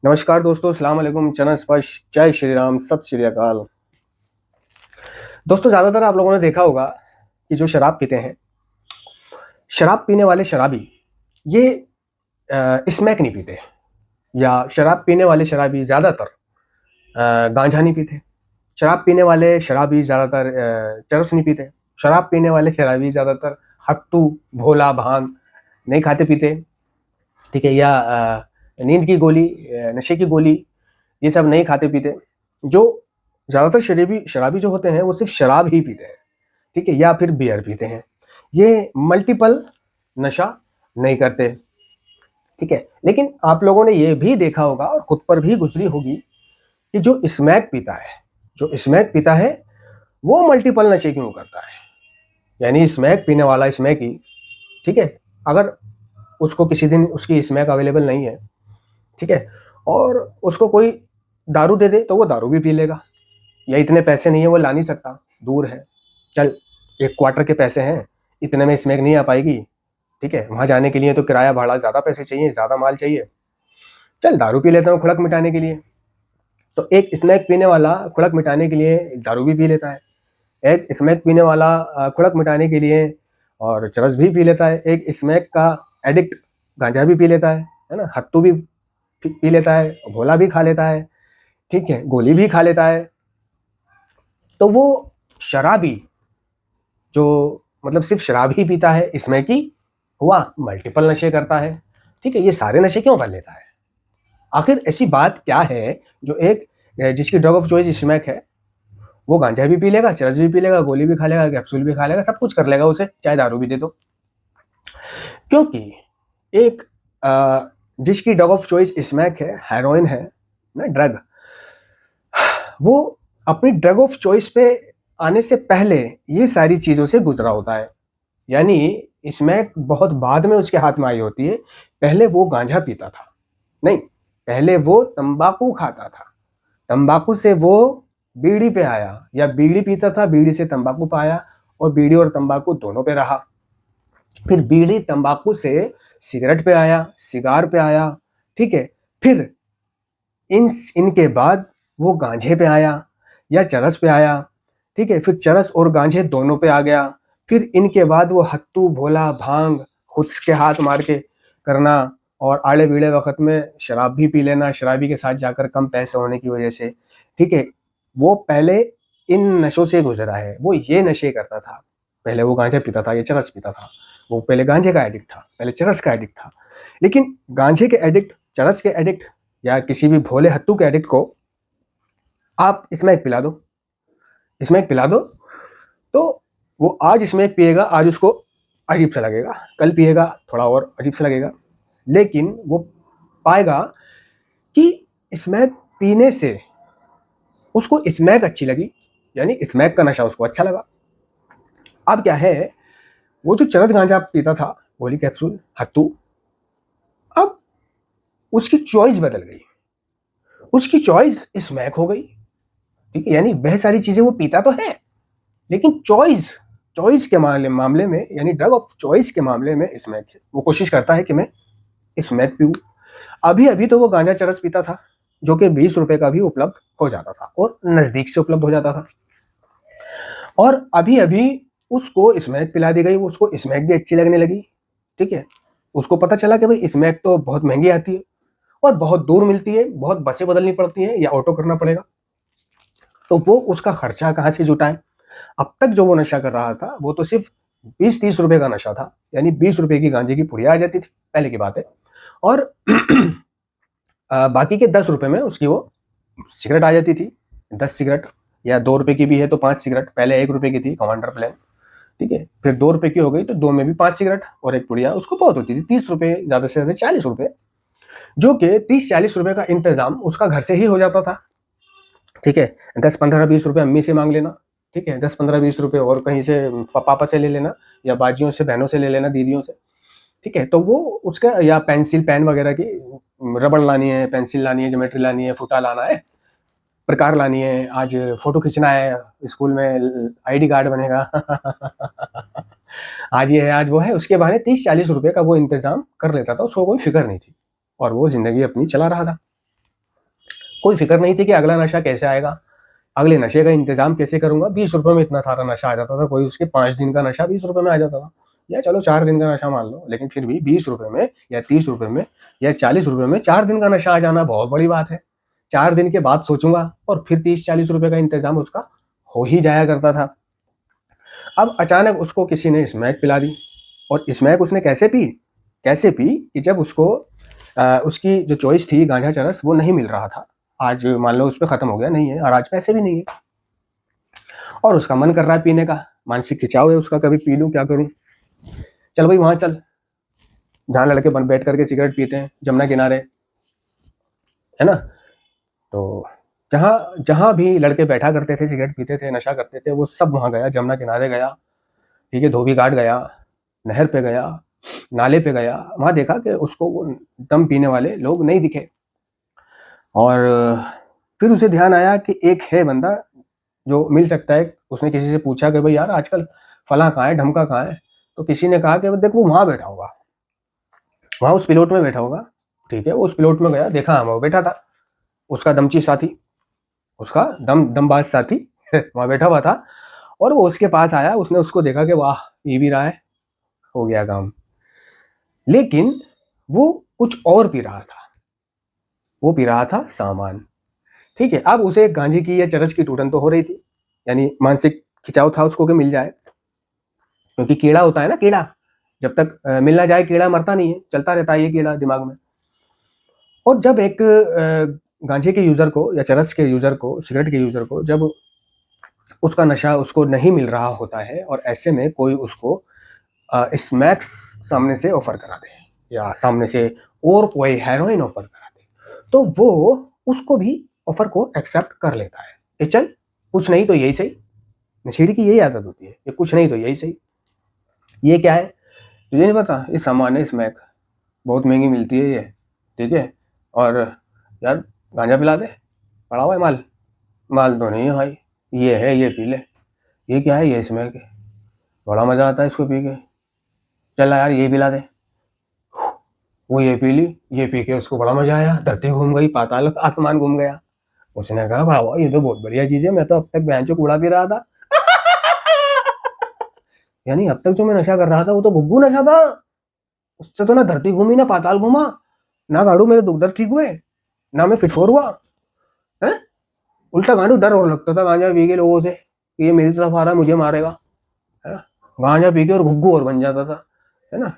नमस्कार दोस्तों, अस्सलाम वालेकुम, चरण स्पर्श, जय श्री राम, सत श्री अकाल। दोस्तों, ज़्यादातर आप लोगों ने देखा होगा कि जो शराब पीते हैं, शराब पीने वाले शराबी ये स्मैक नहीं पीते, या शराब पीने वाले शराबी ज़्यादातर गांजा नहीं पीते। शराब पीने वाले शराबी ज़्यादातर चरस नहीं पीते। शराब पीने वाले शराबी ज़्यादातर हत्तू, भोला, भांग नहीं खाते पीते, ठीक है, या नींद की गोली, नशे की गोली, ये सब नहीं खाते पीते। जो ज़्यादातर शराबी शराबी जो होते हैं वो सिर्फ शराब ही पीते हैं, ठीक है, या फिर बियर पीते हैं। ये मल्टीपल नशा नहीं करते, ठीक है। लेकिन आप लोगों ने ये भी देखा होगा और खुद पर भी गुजरी होगी कि जो स्मैक पीता है वो मल्टीपल नशे क्यों करता है। यानी स्मैक पीने वाला स्मैक ही, ठीक है, अगर उसको किसी दिन उसकी स्मैक अवेलेबल नहीं है, ठीक है, और उसको कोई दारू दे दे तो वो दारू भी पी लेगा। या इतने पैसे नहीं है, वो ला नहीं सकता, दूर है, चल एक क्वार्टर के पैसे हैं, इतने में स्मैक नहीं आ पाएगी, ठीक है, वहां जाने के लिए तो किराया भाड़ा, ज्यादा पैसे चाहिए, ज्यादा माल चाहिए, चल दारू पी लेता हूँ खुड़क मिटाने के लिए। तो एक स्मैक पीने वाला खुड़क मिटाने के लिए दारू भी पी लेता है। एक स्मैक पीने वाला खुड़क मिटाने के लिए और चरस भी पी लेता है। एक स्मैक का एडिक्ट गांजा भी पी लेता है ना, हत्तू भी पी लेता है, भोला भी खा लेता है, ठीक है, गोली भी खा लेता है। तो वो शराबी जो मतलब सिर्फ शराब ही पीता है, इसमें की हुआ मल्टीपल नशे करता है, ठीक है, ये सारे नशे क्यों कर लेता है? आखिर ऐसी बात क्या है जो एक जिसकी ड्रग ऑफ चॉइस स्मैक है, वो गांजा भी पी लेगा, चरस भी पी लेगा, गोली भी खा लेगा, कैप्सूल भी खा लेगा, सब कुछ कर लेगा उसे, चाहे दारू भी दे दो। क्योंकि एक जिसकी ड्रग ऑफ चॉइस स्मैक है, हेरोइन है ना, ड्रग, वो अपनी ड्रग ऑफ चॉइस पे आने से पहले ये सारी चीजों से गुजरा होता है। यानी इसमें बहुत बाद में उसके हाथ में आई होती है। पहले वो गांजा पीता था, नहीं, पहले वो तंबाकू खाता था, तंबाकू से वो बीड़ी पे आया, या बीड़ी पीता था, बीड़ी से तंबाकू पे आया, और बीड़ी और तंबाकू दोनों पे रहा। फिर बीड़ी तंबाकू से सिगरेट पे आया, सिगार पे आया, ठीक है। फिर इनके बाद वो गांजे पे आया या चरस पे आया, ठीक है, फिर चरस और गांजे दोनों पे आ गया। फिर इनके बाद वो हत्तू, भोला, भांग खुद के हाथ मार के करना, और आड़े बीड़े वक्त में शराब भी पी लेना, शराबी के साथ जाकर कम पैसे होने की वजह से, ठीक है। वो पहले इन नशों से गुजरा है, वो ये नशे करता था। पहले वो गांजा पीता था या चरस पीता था, वो पहले गांजे का एडिक्ट था, पहले चरस का एडिक्ट था। लेकिन गांजे के एडिक्ट, चरस के एडिक्ट, या किसी भी भोले हत्तू के एडिक्ट को आप स्मैक पिला दो, स्मैक पिला दो, तो वो आज स्मैक पिएगा, आज उसको अजीब सा लगेगा, कल पिएगा थोड़ा और अजीब सा लगेगा, लेकिन वो पाएगा कि स्मैक पीने से उसको स्मैक अच्छी लगी, यानी स्मैक का नशा उसको अच्छा लगा। अब क्या है, वो जो चरस गांजा पीता था, गोली, कैप्सूल, हत्तू, अब उसकी चॉइस बदल गई, उसकी चॉइस स्मैक हो गई, ठीक है। यानी वह सारी चीजें वो पीता तो है, लेकिन चॉइस चॉइस के मामले में, यानी ड्रग ऑफ चॉइस के मामले में स्मैक है। वो कोशिश करता है कि मैं स्मैक पीऊं। अभी अभी तो वो गांजा चरस पीता था, जो कि 20 रुपए का भी उपलब्ध हो जाता था और नजदीक से उपलब्ध हो जाता था, और अभी अभी उसको स्मैक पिला दी गई, उसको स्मैक भी अच्छी लगने लगी, ठीक है। उसको पता चला कि भाई स्मैक तो बहुत महंगी आती है और बहुत दूर मिलती है, बहुत बसें बदलनी पड़ती हैं या ऑटो करना पड़ेगा, तो वो उसका खर्चा कहाँ से जुटाए। अब तक जो वो नशा कर रहा था वो तो सिर्फ 20-30 रुपए का नशा था, यानी 20 रुपए की गांजे की पुड़िया आ जाती थी, पहले की बात है, और बाकी के 10 रुपए में उसकी वो सिगरेट आ जाती थी, 10 सिगरेट, या 2 रुपए की भी है तो 5 सिगरेट। पहले 1 रुपए की थी कमांडर प्लान, ठीक है, फिर 2 रुपए की हो गई तो 2 में भी 5 सिगरेट और एक पुड़िया, उसको बहुत होती थी 30 रुपए, ज्यादा से ज्यादा 40 रुपए, जो कि 30-40 रुपए का इंतजाम उसका घर से ही हो जाता था, ठीक है। 10-15-20 रुपए अम्मी से मांग लेना, ठीक है, 10-15-20 रुपए और कहीं से पापा से ले लेना, या बाजियों से, बहनों से ले लेना, दीदियों से, ठीक है। तो वो उसका, या पेंसिल, पेन वगैरह की, रबड़ लानी है, पेंसिल लानी है, ज्योमेट्री लानी है, फुटा लाना है, प्रकार लानी है, आज फोटो खींचना है, स्कूल में आईडी कार्ड बनेगा, आज ये है, आज वो है, उसके बहाने 30-40 रुपए का वो इंतजाम कर लेता था, उसको कोई फिक्र नहीं थी, और वो जिंदगी अपनी चला रहा था। कोई फिक्र नहीं थी कि अगला नशा कैसे आएगा, अगले नशे का इंतजाम कैसे करूंगा। 20 रुपए में इतना सारा नशा आ जाता था, कोई उसके 5 दिन का नशा 20 रुपए में आ जाता था, या चलो 4 दिन का नशा मान लो, लेकिन फिर भी 20 रुपए में या 30 रुपए में या 40 रुपए में 4 दिन का नशा आ जाना बहुत बड़ी बात है। 4 दिन के बाद सोचूंगा और फिर 30-40 रुपए का इंतजाम उसका हो ही जाया करता था। अब अचानक उसको किसी ने स्मैक पिला दी, और स्मैक उसने कैसे पी कि जब उसको उसकी जो चॉइस थी गांजा चरस वो नहीं मिल रहा था, आज मान लो उस पर खत्म हो गया, नहीं है, और आज पैसे भी नहीं है, और उसका मन कर रहा है पीने का, मानसिक खिंचाव है उसका, कभी पी लूं, क्या करूं, चल भाई वहां चल जहाँ लड़के बन बैठ करके सिगरेट पीते हैं जमुना किनारे, है ना। तो जहाँ जहाँ भी लड़के बैठा करते थे, सिगरेट पीते थे, नशा करते थे, वो सब वहां गया, जमुना किनारे गया, ठीक है, धोबी घाट गया, नहर पे गया, नाले पे गया, वहां देखा कि उसको वो दम पीने वाले लोग नहीं दिखे। और फिर उसे ध्यान आया कि एक है बंदा जो मिल सकता है। उसने किसी से पूछा कि भाई यार आजकल फला कहाँ है, ढमका कहाँ है, तो किसी ने कहा कि देख वो वहां बैठा होगा, वहां उस पिलोट में बैठा होगा। ठीक है, वो उस पिलोट में गया, देखा हाँ वो बैठा था, उसका दमची साथी, उसका दमबाज साथी वहां बैठा हुआ था, और वो उसके पास आया, उसने उसको देखा कि वाह पी भी रहा है, हो गया काम। लेकिन वो कुछ और पी रहा था, वो पी रहा था सामान। ठीक है, अब उसे गांजे की या चरस की टूटन तो हो रही थी, यानी मानसिक खिंचाव था उसको कि मिल जाए, क्योंकि कीड़ा होता है ना, कीड़ा जब तक मिल ना जाए कीड़ा मरता नहीं है, चलता रहता है ये कीड़ा दिमाग में। और जब एक गांजे के यूजर को या चरस के यूजर को, सिगरेट के यूजर को, जब उसका नशा उसको नहीं मिल रहा होता है, और ऐसे में कोई उसको स्मैक्स सामने से ऑफर करा दे, या सामने से और कोई हेरोइन ऑफर करा दे, तो वो उसको भी ऑफर को एक्सेप्ट कर लेता है कि चल कुछ नहीं तो यही सही। नशेड़ी की यही आदत होती है, ये कुछ नहीं तो यही सही। ये क्या है तुझे नहीं पता, ये सामान है स्मैक, बहुत महंगी मिलती है ये, ठीक है, और यार गांजा पिला दे, पड़ा हुआ है माल, माल तो नहीं है भाई, ये है, ये पी ले। ये क्या है, ये स्मैक है, बड़ा मजा आता है इसको पी के, चल यार ये पिला दे। वो ये पी ली, ये पी के उसको बड़ा मजा आया, धरती घूम गई, पाताल आसमान घूम गया। उसने कहा भावा ये तो बहुत बढ़िया चीज है, मैं तो अब तक बहन चो कूड़ा पी रहा था यानी अब तक जो मैं नशा कर रहा था वो तो गुग्गू नशा था, उससे तो ना धरती घूमी, ना पाताल घूमा, ना गाड़ू मेरे दुख दर्द ठीक हुए, ना मैं फिटफोर हुआ है। उल्टा गांडू डर और लगता था गांजा पी के लोगों से कि ये मेरी तरफ आ रहा है, मुझे मारेगा, है ना। गांजा पी के और गुग्गू और बन जाता था, है ना।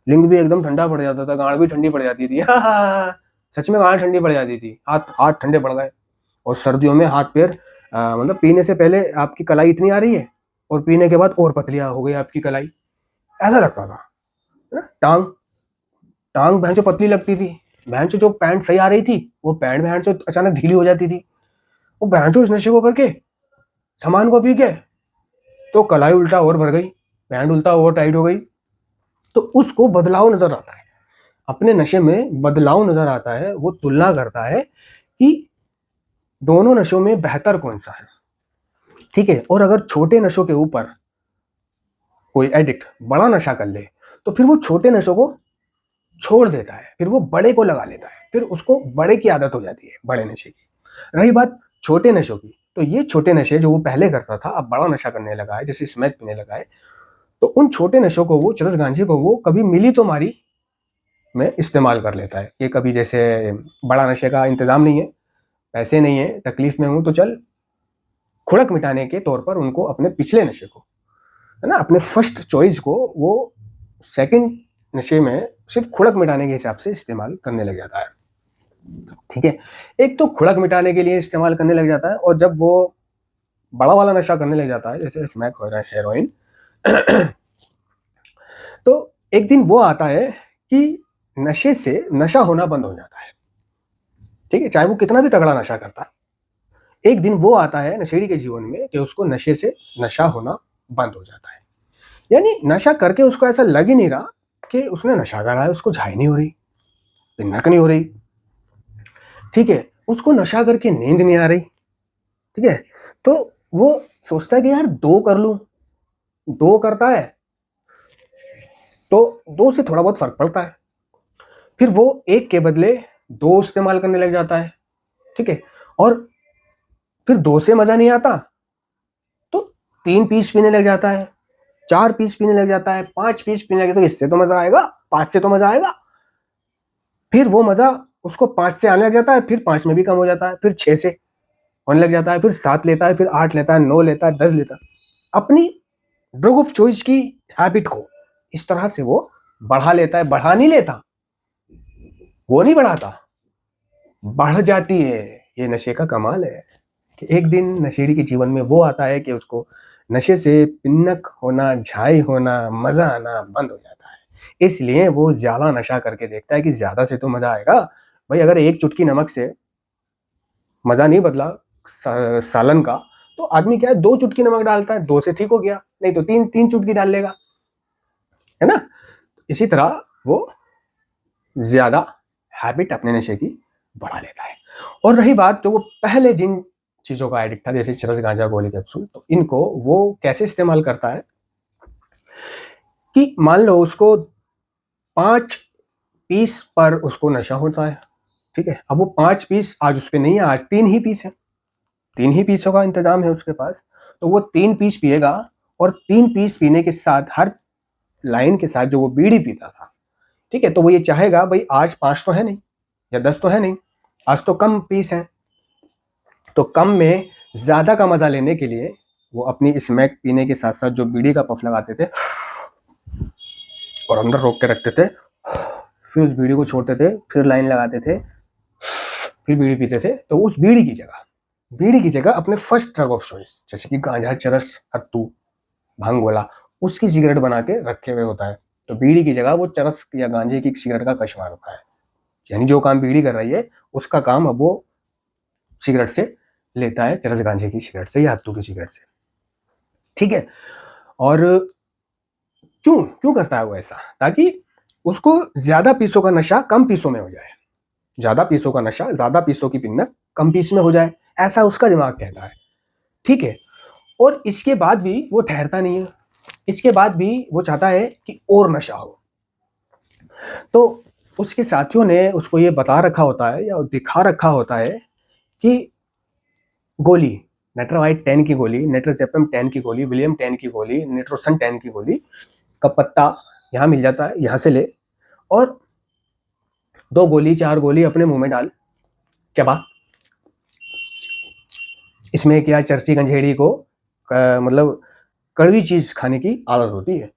लिंग भी एकदम ठंडा पड़ जाता था, गांड भी ठंडी पड़ जाती थी सच में गांड ठंडी पड़ जाती थी, हाथ हाथ ठंडे पड़ गए। और सर्दियों में हाथ पैर मतलब पीने से पहले आपकी कलाई इतनी आ रही है, और पीने के बाद और पतलियां हो गई आपकी कलाई, ऐसा लगता था, है ना। टांग टांग भैंसो पतली लगती थी, भैंसो जो पैंट सही आ रही थी वो पैंट भैंसो अचानक ढीली हो जाती थी। वो भैंसो इस नशे को करके, सामान को पी के, तो कलाई उल्टा और भर गई, पैंट उल्टा और टाइट हो गई। तो उसको बदलाव नजर आता है, अपने नशे में बदलाव नजर आता है, वो तुलना करता है कि दोनों नशों में बेहतर कौन सा है। ठीक है, और अगर छोटे नशों के ऊपर कोई एडिक्ट बड़ा नशा कर ले, तो फिर वो छोटे नशों को छोड़ देता है, फिर वो बड़े को लगा लेता है, फिर उसको बड़े की आदत हो जाती है, बड़े नशे की। रही बात छोटे नशों की, तो ये छोटे नशे जो वो पहले करता था अब बड़ा नशा करने लगा है, जैसे स्मैक पीने लगा है, तो उन छोटे नशों को वो, चरस गांजे को वो कभी मिली तो मारी में इस्तेमाल कर लेता है। ये कभी जैसे बड़ा नशे का इंतजाम नहीं है, पैसे नहीं है, तकलीफ में हूं, तो चल खुड़क मिटाने के तौर पर उनको अपने पिछले नशे को, है ना, अपने फर्स्ट चॉइस को वो सेकंड नशे में सिर्फ खुड़क मिटाने के हिसाब से इस्तेमाल करने लग जाता है। ठीक है, एक तो खुड़क मिटाने के लिए इस्तेमाल करने लग जाता है, और जब वो बड़ा वाला नशा करने लग जाता है जैसे स्मैक हो रहा है, हेरोइन तो एक दिन वो आता है कि नशे से नशा होना बंद हो जाता है। ठीक है, चाहे वो कितना भी तगड़ा नशा करता है, एक दिन वो आता है नशेड़ी के जीवन में कि उसको नशे से नशा होना बंद हो जाता है। यानी नशा करके उसको ऐसा लग ही नहीं रहा कि उसने नशा करा है, उसको झाई नहीं हो रही, नक नहीं हो रही, ठीक है, उसको नशा करके नींद नहीं आ रही, ठीक है, तो वो सोचता है कि यार दो कर लूं, दो करता है तो दो से थोड़ा बहुत फर्क पड़ता है, फिर वो एक के बदले दो इस्तेमाल करने लग जाता है। ठीक है। और फिर 2 से मजा नहीं आता तो 3 पीस पीने लग जाता है, 4 पीस पीने लग जाता है, 5 पीस पीने लगे तो इससे तो मजा आएगा, 5 से तो मजा आएगा। फिर वो मजा उसको 5 से आने लग जाता है, फिर 5 में भी कम हो जाता है, फिर 6 से होने लग जाता है, फिर 7 लेता है, फिर 8 लेता है, 9 लेता है, 10 लेता है। अपनी ड्रग ऑफ चॉइस की हैबिट को इस तरह से वो बढ़ा लेता है। बढ़ा नहीं लेता, वो नहीं बढ़ाता, बढ़ जाती है। ये नशे का कमाल है कि एक दिन नशेड़ी के जीवन में वो आता है कि उसको नशे से पिन्नक होना, झाई होना, मजा आना बंद हो जाता है। इसलिए वो ज्यादा नशा करके देखता है कि ज्यादा से तो मजा आएगा। भाई अगर एक चुटकी नमक से मजा नहीं बदला सालन का, तो आदमी क्या है 2 चुटकी नमक डालता है, 2 से ठीक हो गया, नहीं तो 3 चुटकी डाल लेगा, है ना। इसी तरह वो ज्यादा हैबिट अपने नशे की बढ़ा लेता है। और रही बात तो वो पहले जिन चीजों का एडिक्ट था, जैसे चरस, गांजा, गोली, कैप्सूल, तो इनको वो कैसे इस्तेमाल करता है कि मान लो उसको 5 पीस पर उसको नशा होता है, ठीक है। अब वो 5 पीस आज उस पर नहीं है, आज 3 ही पीस है, 3 ही पीसों का इंतजाम है उसके पास, तो वो 3 पीस पिएगा। और 3 पीस पीने के साथ, हर लाइन के साथ जो वो बीड़ी पीता था, ठीक है, तो वो ये चाहेगा भाई आज 5 तो है नहीं या 10 तो है नहीं, आज तो कम पीस है। तो कम में ज्यादा का मजा लेने के लिए वो अपनी स्मैक पीने के साथ साथ जो बीड़ी का पफ लगाते थे और अंदर रोक के रखते थे, फिर उस बीड़ी को छोड़ते थे, फिर लाइन लगाते थे, फिर बीड़ी पीते थे। तो उस बीड़ी की जगह अपने फर्स्ट ड्रग ऑफ चॉइस, जैसे कि गांजा, चरस, हत्तू, भांग गोला, उसकी सिगरेट बना के रखे हुए होता है। तो बीड़ी की जगह वो चरस या गांजे की सिगरेट का कशमार होता है। यानी जो काम बीड़ी कर रही है उसका काम अब वो सिगरेट से लेता है, चरस गांजे की सिगरेट से या हत्तू की सिगरेट से, ठीक है। और क्यों क्यों करता है वो ऐसा? ताकि उसको ज्यादा पीसों का नशा कम पीसों में हो जाए, ज्यादा पीसों का नशा, ज्यादा पीसों की पिन्नत कम पीस में हो जाए, ऐसा उसका दिमाग कहता है, ठीक है। और इसके बाद भी वो ठहरता नहीं है, इसके बाद भी वो चाहता है कि और नशा हो। तो उसके साथियों ने उसको ये बता रखा होता है या दिखा रखा होता है कि गोली, नेट्रावाइट 10 की गोली, नेट्रोजेपम 10 की गोली, विलियम 10 की गोली, नेट्रोसन 10 की गोली का पत्ता यहाँ मिल जाता है, यहाँ से ले और 2 गोली 4 गोली अपने मुंह में डाल, चबा। इसमें क्या, चर्ची गंजेड़ी को मतलब कड़वी चीज खाने की आदत होती है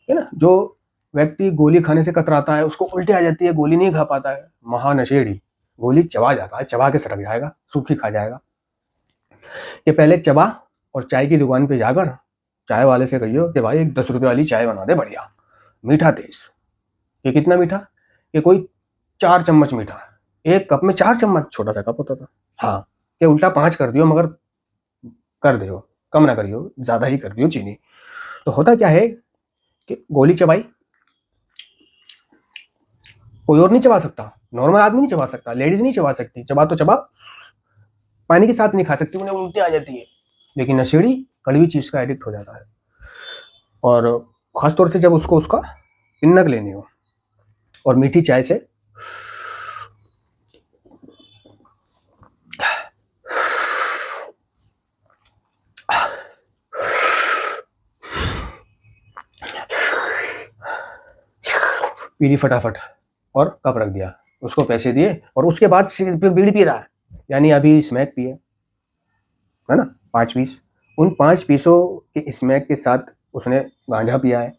ना। जो व्यक्ति गोली खाने से कतराता है उसको उल्टी आ जाती है, गोली नहीं खा पाता है, महानशेड़ी गोली चबा जाता है, चबा के सटक जाएगा, सूखी खा जाएगा। ये पहले चबा और चाय की दुकान पे जाकर चाय वाले से कहियो कि भाई एक 10 रुपए वाली चाय बना दे, बढ़िया मीठा तेज। ये कितना मीठा? ये कोई 4 चम्मच मीठा, एक कप में 4 चम्मच, छोटा सा कप होता था। हाँ, ये उल्टा 5 कर दियो, मगर कर दियो, कम ना करियो, ज्यादा ही कर दियो चीनी। तो होता क्या है कि गोली चबाई, कोई और नहीं चबा सकता, नॉर्मल आदमी नहीं चबा सकता, लेडीज नहीं चबा सकती, चबा तो चबा, पानी के साथ नहीं खा सकती, उन्हें उल्टी आ जाती है। लेकिन नशेड़ी कड़वी चीज का एडिक्ट हो जाता है, और खासतौर से जब उसको उसका पिन्नक लेनी हो और मीठी चाय से पीली फटाफट और कप रख दिया, उसको पैसे दिए और उसके बाद फिर बीड़ी पी रहा है, यानी अभी स्मैक पिए, है ना, 5 पीस। उन 5 पीसों के स्मैक के साथ उसने गांजा पिया है,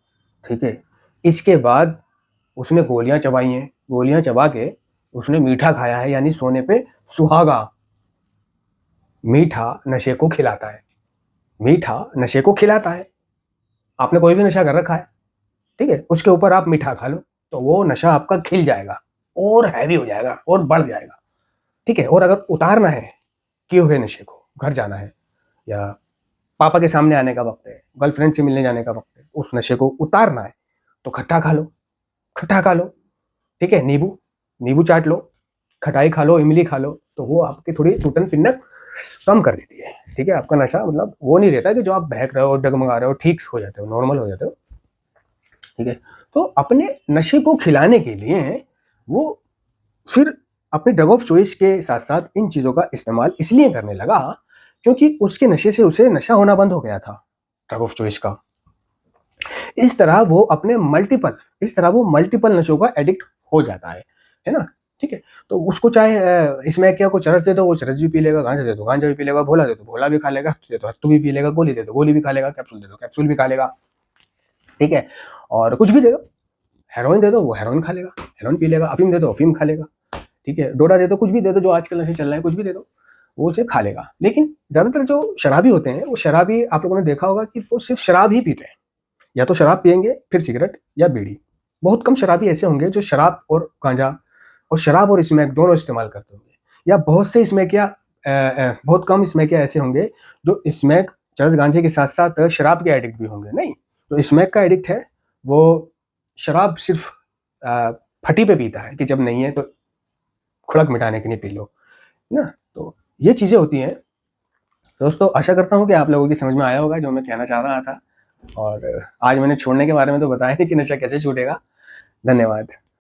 ठीक है। इसके बाद उसने गोलियां चबाई हैं, गोलियां चबा के उसने मीठा खाया है, यानी सोने पे सुहागा। मीठा नशे को खिलाता है, मीठा नशे को खिलाता है। आपने कोई भी नशा कर रखा है, ठीक है, उसके ऊपर आप मीठा खा लो तो वो नशा आपका खिल जाएगा और हैवी हो जाएगा और बढ़ जाएगा, ठीक है। और अगर उतारना है किए हुए नशे को, घर जाना है या पापा के सामने आने का वक्त है, गर्लफ्रेंड से मिलने जाने का वक्त है, उस नशे को उतारना है तो खट्टा खा लो, खट्टा खा लो, ठीक है। नींबू नींबू चाट लो, खटाई खा लो, इमली खा लो, तो वो आपकी थोड़ी टूटन पिन्नक कम कर देती है, ठीक है। आपका नशा मतलब वो नहीं रहता कि जो आप बहक रहे हो, डगमगा रहे हो, ठीक हो जाते हो, नॉर्मल हो जाते हो, ठीक है। तो अपने नशे को खिलाने के लिए वो फिर अपने ड्रग ऑफ चॉइस के साथ साथ इन चीज़ों का इस्तेमाल इसलिए करने लगा क्योंकि उसके नशे से उसे नशा होना बंद हो गया था, ड्रग ऑफ चॉइस का। इस तरह वो मल्टीपल नशों का एडिक्ट हो जाता है ना? ठीक है? तो उसको चाहे इसमें क्या को चरस दे दो, वो चरस भी पी लेगा, गांजा दे दो, गांजा भी पी लेगा, भोला दे दो, भोला भी खा लेगा, दे दो हत्तू भी पी लेगा, गोली दे दो, गोली भी खा लेगा, कैप्सूल दे दो, कैप्सूल भी खा लेगा, ठीक है? और कुछ भी दे दो, हेरोइन दे दो, वो हेरोइन खा लेगा, हेरोइन पी लेगा, अफीम दे दो, अफीम खा लेगा, ठीक है? डोडा दे दो, कुछ भी दे दो जो आजकल नशे चल रहा है, कुछ भी दे दो, वो उसे खा लेगा। लेकिन ज़्यादातर जो शराबी होते हैं, वो शराबी आप लोगों ने देखा होगा कि वो सिर्फ़ शराब ही पीते हैं। या तो शराब पिएँगे, फिर सिगरेट या बीड़ी। बहुत कम शराबी ऐसे होंगे जो शराब और गांजा और शराब और स्मैक दोनों इस्तेमाल करते होंगे। या बहुत से स्मैकिया बहुत कम स्मैकिया ऐसे होंगे जो स्मैक, चरस, गांजे के साथ-साथ शराब के एडिक्ट भी होंगे। नहीं, जो स्मैक का एडिक्ट है, वो शराब सिर्फ़ अ, फटी पे पीता है कि जब नहीं है तो खुड़क मिटाने के लिए पी लो, है ना? तो ये चीज़ें होती हैं। दोस्तों, आशा करता हूँ कि आप लोगों की समझ में आया होगा जो मैं कहना चाह रहा था। और आज मैंने छोड़ने के बारे में तो बताया नहीं कि नशा कैसे छूटेगा। धन्यवाद।